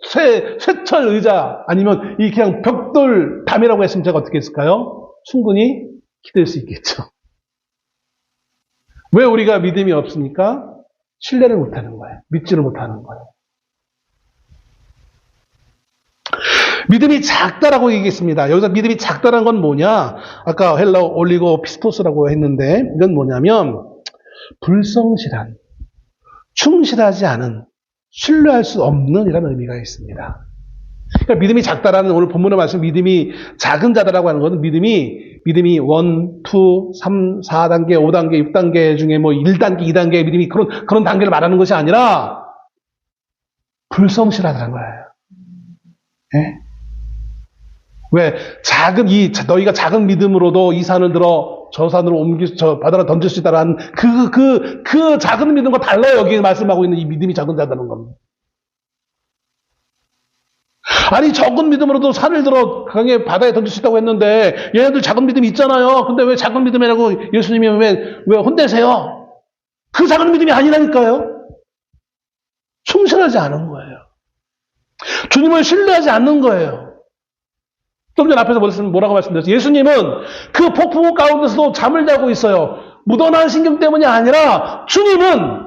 쇠철 의자 아니면 이 그냥 벽돌 담이라고 했으면 제가 어떻게 했을까요? 충분히 기댈 수 있겠죠. 왜 우리가 믿음이 없으니까? 신뢰를 못하는 거예요. 믿지를 못하는 거예요. 믿음이 작다라고 얘기했습니다. 여기서 믿음이 작다는 건 뭐냐? 아까 헬라 올리고 피스토스라고 했는데 이건 뭐냐면 불성실한, 충실하지 않은, 신뢰할 수 없는 이라는 의미가 있습니다. 그러니까 믿음이 작다라는 오늘 본문의 말씀 믿음이 작은 자다라고 하는 것은 믿음이 1, 2, 3, 4단계, 5단계, 6단계 중에 뭐 1단계, 2단계 믿음이 그런 단계를 말하는 것이 아니라 불성실하다는 거예요. 네? 왜 너희가 작은 믿음으로도 이 산을 들어 저 산으로 저 바다로 던질 수 있다라는 그 작은 믿음과 달라요. 여기 말씀하고 있는 이 믿음이 작은 자다는 겁니다. 아니 적은 믿음으로도 산을 들어 강에 바다에 던질 수 있다고 했는데 얘네들 작은 믿음이 있잖아요. 근데 왜 작은 믿음이라고 예수님이 왜 혼내세요? 그 작은 믿음이 아니라니까요. 충실하지 않은 거예요. 주님을 신뢰하지 않는 거예요. 좀 전 앞에서 뭐라고 말씀드렸어요? 예수님은 그 폭풍우 가운데서도 잠을 자고 있어요. 묻어난 신경 때문이 아니라 주님은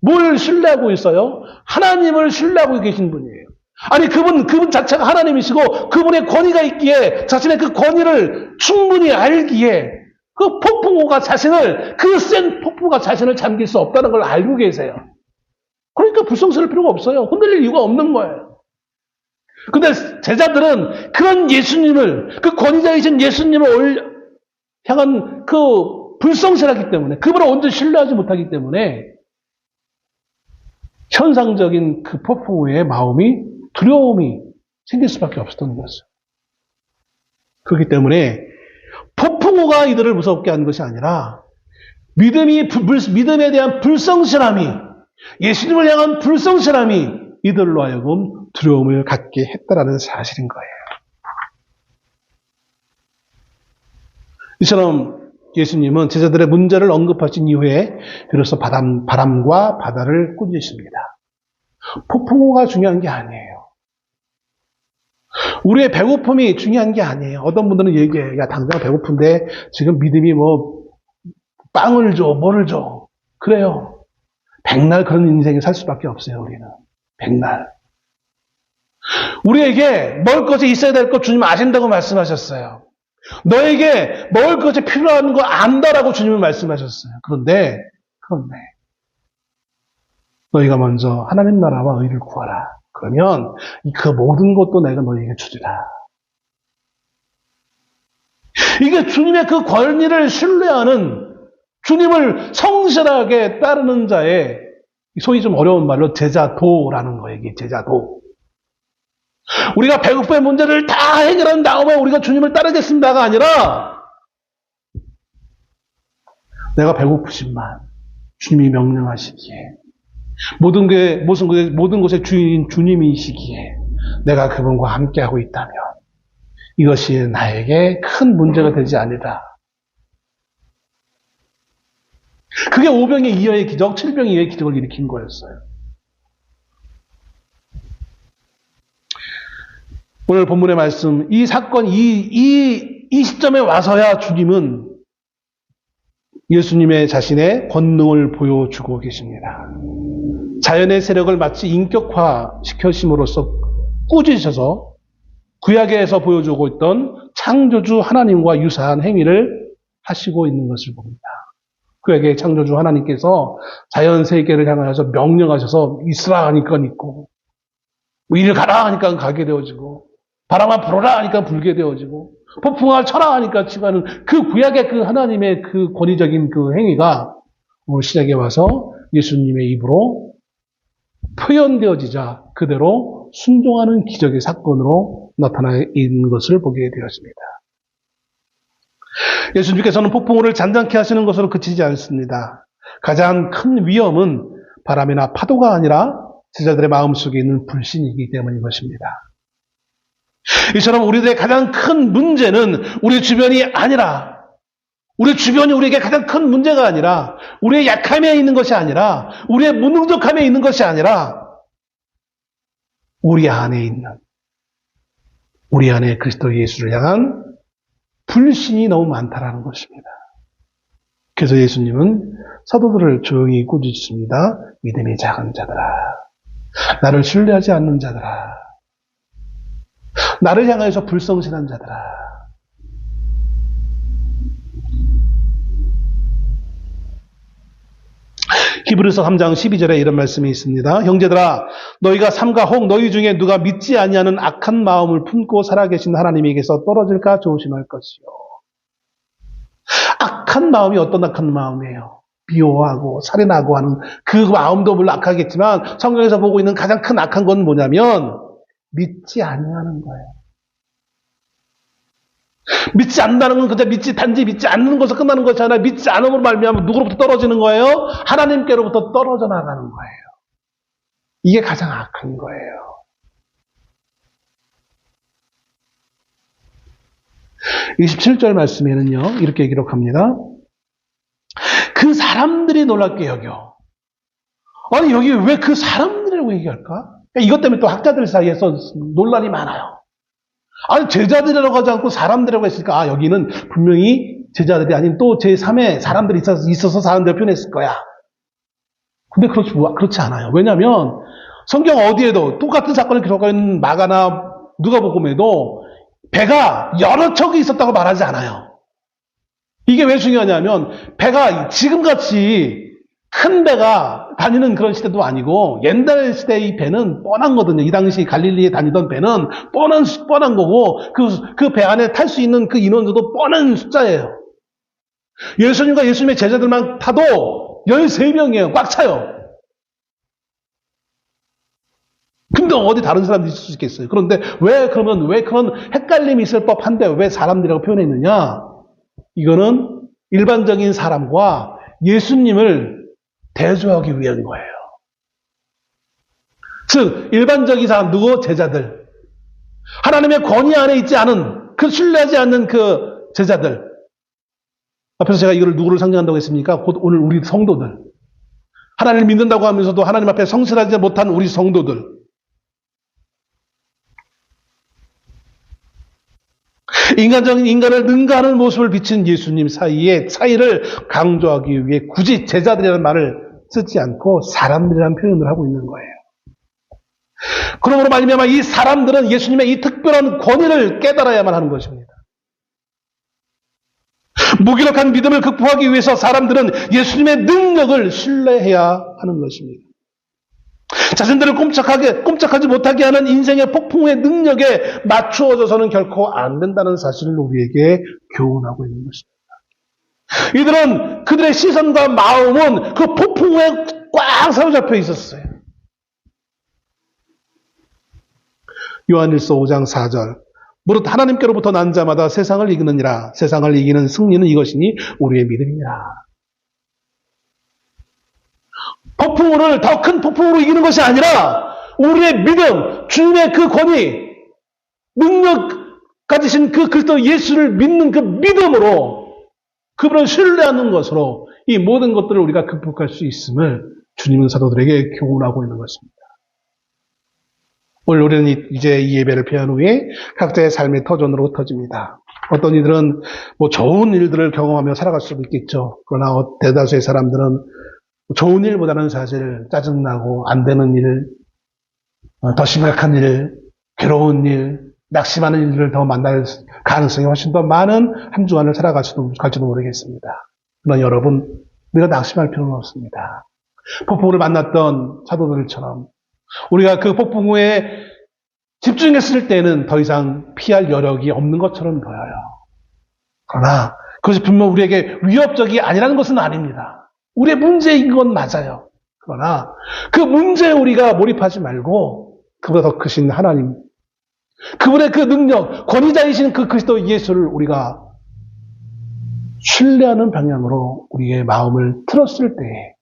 뭘 신뢰하고 있어요? 하나님을 신뢰하고 계신 분이에요. 아니 그분 자체가 하나님이시고 그분의 권위가 있기에 자신의 그 권위를 충분히 알기에 그 폭풍우가 그 센 폭풍우가 자신을 잠길 수 없다는 걸 알고 계세요. 그러니까 불성스러울 필요가 없어요. 흔들릴 이유가 없는 거예요. 근데 제자들은 그런 예수님을, 그 권위자이신 예수님을 향한 그 불성실하기 때문에, 그분을 온전히 신뢰하지 못하기 때문에 현상적인 그 폭풍우의 마음이 두려움이 생길 수밖에 없었던 것이죠. 그렇기 때문에 폭풍우가 이들을 무섭게 한 것이 아니라 믿음에 대한 불성실함이, 예수님을 향한 불성실함이 이들로 하여금 두려움을 갖게 했다라는 사실인 거예요. 이처럼 예수님은 제자들의 문제를 언급하신 이후에 비로소 바람과 바다를 꾸짖습니다. 폭풍우가 중요한 게 아니에요. 우리의 배고픔이 중요한 게 아니에요. 어떤 분들은 얘기해요. 야, 당장 배고픈데 지금 믿음이 빵을 줘, 뭐를 줘. 그래요. 백날 그런 인생에 살 수밖에 없어요, 우리는. 백날. 우리에게 먹을 것이 있어야 될 것 주님 아신다고 말씀하셨어요. 너에게 먹을 것이 필요한 거 안다라고 주님은 말씀하셨어요. 그런데 너희가 먼저 하나님 나라와 의를 구하라. 그러면 그 모든 것도 내가 너희에게 주리라. 이게 주님의 그 권위를 신뢰하는, 주님을 성실하게 따르는 자의 소위 좀 어려운 말로 제자도라는 거예요. 이게 제자도. 우리가 배고픔의 문제를 다 해결한 다음에 우리가 주님을 따르겠습니다가 아니라 내가 배고프지만 주님이 명령하시기에 모든 것의 주인인 주님이시기에 내가 그분과 함께하고 있다면 이것이 나에게 큰 문제가 되지 않으리라. 그게 5병의 이어의 기적, 7병의 이어의 기적을 일으킨 거였어요. 오늘 본문의 말씀, 이 사건, 이 시점에 와서야 주님은 예수님의 자신의 권능을 보여주고 계십니다. 자연의 세력을 마치 인격화시켜심으로써 꾸짖으셔서 구약에서 보여주고 있던 창조주 하나님과 유사한 행위를 하시고 있는 것을 봅니다. 구약의 창조주 하나님께서 자연 세계를 향하여서 명령하셔서 있으라 하니까 있고, 이리 가라 하니까 가게 되어지고, 바람아 불어라 하니까 불게 되어지고, 폭풍아 쳐라 하니까 치고 하는 그 구약의 그 하나님의 그 권위적인 그 행위가 오늘 시작에 와서 예수님의 입으로 표현되어지자 그대로 순종하는 기적의 사건으로 나타나 있는 것을 보게 되었습니다. 예수님께서는 폭풍우를 잔잔케 하시는 것으로 그치지 않습니다. 가장 큰 위험은 바람이나 파도가 아니라 제자들의 마음속에 있는 불신이기 때문인 것입니다. 이처럼 우리들의 가장 큰 문제는 우리 주변이 아니라, 우리 주변이 우리에게 가장 큰 문제가 아니라, 우리의 약함에 있는 것이 아니라, 우리의 무능력함에 있는 것이 아니라, 우리 안에 있는, 우리 안에 그리스도 예수를 향한 불신이 너무 많다라는 것입니다. 그래서 예수님은 사도들을 조용히 꾸짖습니다. 믿음이 작은 자들아, 나를 신뢰하지 않는 자들아, 나를 향해서 불성실한 자들아. 히브리서 3장 12절에 이런 말씀이 있습니다. 형제들아, 너희가 삼가 혹 너희 중에 누가 믿지 아니하는 악한 마음을 품고 살아계신 하나님에게서 떨어질까 조심할 것이요. 악한 마음이 어떤 악한 마음이에요? 비호하고 살인하고 하는 그 마음도 물론 악하겠지만 성경에서 보고 있는 가장 큰 악한 건 뭐냐면 믿지 아니하는 거예요. 믿지 않는다는 건 그냥 단지 믿지 않는 것에서 끝나는 것이 아니라 믿지 않음으로 말미암아 누구로부터 떨어지는 거예요? 하나님께로부터 떨어져 나가는 거예요. 이게 가장 악한 거예요. 27절 말씀에는요, 이렇게 기록합니다. 그 사람들이 놀랍게 여겨. 아니, 여기 왜 그 사람들이라고 얘기할까? 이것 때문에 또 학자들 사이에서 논란이 많아요. 아니, 제자들이라고 하지 않고 사람들이라고 했으니까, 여기는 분명히 제자들이 아닌 또 제3의 사람들이 있어서 사람들을 표현했을 거야. 근데 그렇지 않아요. 왜냐면, 성경 어디에도 똑같은 사건을 기록하고 있는 마가나 누가복음에도 배가 여러 척이 있었다고 말하지 않아요. 이게 왜 중요하냐면, 배가 지금같이 큰 배가 다니는 그런 시대도 아니고 옛날 시대의 배는 뻔한 거거든요. 이 당시 갈릴리에 다니던 배는 뻔한 거고 그 배 안에 탈 수 있는 그 인원수도 뻔한 숫자예요. 예수님과 예수님의 제자들만 타도 13명이에요. 꽉 차요. 근데 어디 다른 사람들이 있을 수 있겠어요. 그런데 왜 그런 헷갈림이 있을 법한데 왜 사람들이라고 표현했느냐? 이거는 일반적인 사람과 예수님을 대조하기 위한 거예요. 즉, 일반적인 사람, 누구? 제자들. 하나님의 권위 안에 있지 않은, 신뢰하지 않는 그 제자들. 앞에서 제가 이걸 누구를 상징한다고 했습니까? 곧 오늘 우리 성도들. 하나님을 믿는다고 하면서도 하나님 앞에 성실하지 못한 우리 성도들. 인간적인 인간을 능가하는 모습을 비친 예수님 사이를 강조하기 위해 굳이 제자들이라는 말을 쓰지 않고 사람들이라는 표현을 하고 있는 거예요. 그러므로 말미암아 이 사람들은 예수님의 이 특별한 권위를 깨달아야만 하는 것입니다. 무기력한 믿음을 극복하기 위해서 사람들은 예수님의 능력을 신뢰해야 하는 것입니다. 자신들을 꼼짝하지 못하게 하는 인생의 폭풍의 능력에 맞추어져서는 결코 안 된다는 사실을 우리에게 교훈하고 있는 것입니다. 이들은 그들의 시선과 마음은 그 폭풍에 꽉 사로잡혀 있었어요. 요한일서 5장 4절. 무릇 하나님께로부터 난 자마다 세상을 이기느니라. 세상을 이기는 승리는 이것이니 우리의 믿음이니라. 폭풍우를 더 큰 폭풍으로 이기는 것이 아니라 우리의 믿음, 주님의 그 권위, 능력 가지신 그 그리스도 예수를 믿는 그 믿음으로 그분을 신뢰하는 것으로 이 모든 것들을 우리가 극복할 수 있음을 주님은 사도들에게 교훈하고 있는 것입니다. 오늘 우리는 이제 이 예배를 피한 후에 각자의 삶의 터전으로 흩어집니다. 어떤 이들은 좋은 일들을 경험하며 살아갈 수도 있겠죠. 그러나 대다수의 사람들은 좋은 일보다는 사실 짜증나고 안 되는 일, 더 심각한 일, 괴로운 일, 낙심하는 일을 더 만날 가능성이 훨씬 더 많은 한 주간을 살아갈지도 모르겠습니다. 그러나 여러분, 우리가 낙심할 필요는 없습니다. 폭풍우를 만났던 사도들처럼 우리가 그 폭풍우에 집중했을 때는 더 이상 피할 여력이 없는 것처럼 보여요. 그러나 그것이 분명 우리에게 위협적이 아니라는 것은 아닙니다. 우리의 문제인 건 맞아요. 그러나 그 문제에 우리가 몰입하지 말고 그보다 더 크신 하나님, 그분의 그 능력, 권위자이신 그 그리스도 예수를 우리가 신뢰하는 방향으로 우리의 마음을 틀었을 때에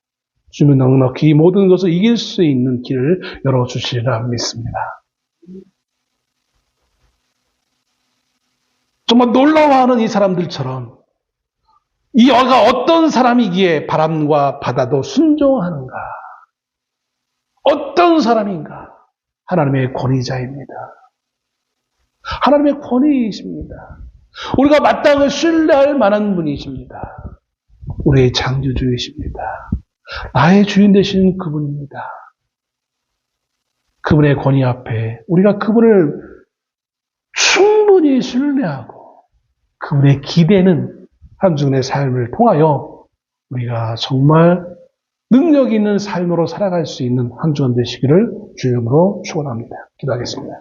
주님은 넉넉히 모든 것을 이길 수 있는 길을 열어주시리라 믿습니다. 정말 놀라워하는 이 사람들처럼 이 여가 어떤 사람이기에 바람과 바다도 순종하는가? 어떤 사람인가? 하나님의 권위자입니다. 하나님의 권위이십니다. 우리가 마땅히 신뢰할 만한 분이십니다. 우리의 창조주이십니다. 나의 주인 되시는 그분입니다. 그분의 권위 앞에 우리가 그분을 충분히 신뢰하고 그분의 기대는 한 주간의 삶을 통하여 우리가 정말 능력 있는 삶으로 살아갈 수 있는 한 주간 되시기를 주님으로 축원합니다. 기도하겠습니다.